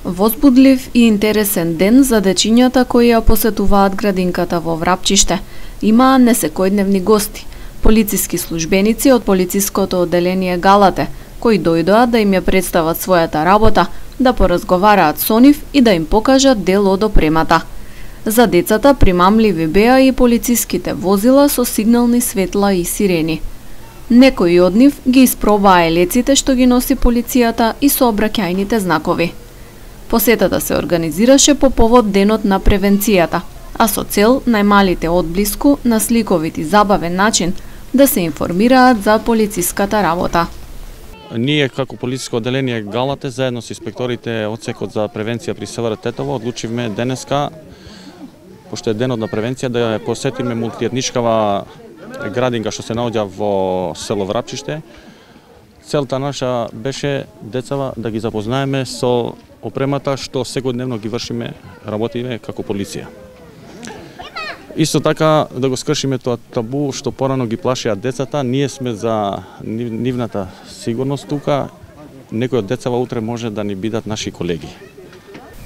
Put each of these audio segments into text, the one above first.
Возбудлив и интересен ден за дечињата кои ја посетуваат градинката во Врапчиште. Имаа несекојдневни гости, полициски службеници од полициското одделение Галате, кои дојдоа да им ја представат својата работа, да поразговараат со нив и да им покажат дел од опремата. За децата примамливи беа и полициските возила со сигнални светла и сирени. Некои од нив ги испробаа елеците што ги носи полицијата и сообраќајните знакови. Посетата се организираше по повод денот на превенцијата, а со цел најмалите одблиску на сликовит и забавен начин да се информираат за полициската работа. Ние како полициско одделение Галате заедно со инспекторите од Одсекот за превенција при СВР Тетово одлучивме денеска, пошто е денот на превенција, да ја посетиме мултиетничкава градинка што се наоѓа во село Врапчиште. Целта наша беше децава да ги запознаеме со опремата што секојдневно ги вршиме, работиме како полиција. Исто така да го скршиме тоа табу што порано ги плашеа децата. Ние сме за нивната сигурност тука. Некои од децава утре може да ни бидат наши колеги.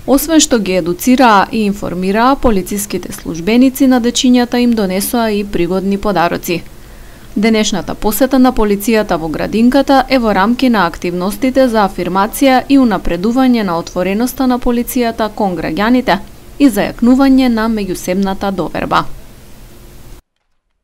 Освен што ги едуцираа и информираа, полициските службеници на дечињата им донесоа и пригодни подароци. Денешната посета на полицијата во градинката е во рамки на активностите за афирмација и унапредување на отвореноста на полицијата кон граѓаните и зајакнување на меѓусебната доверба.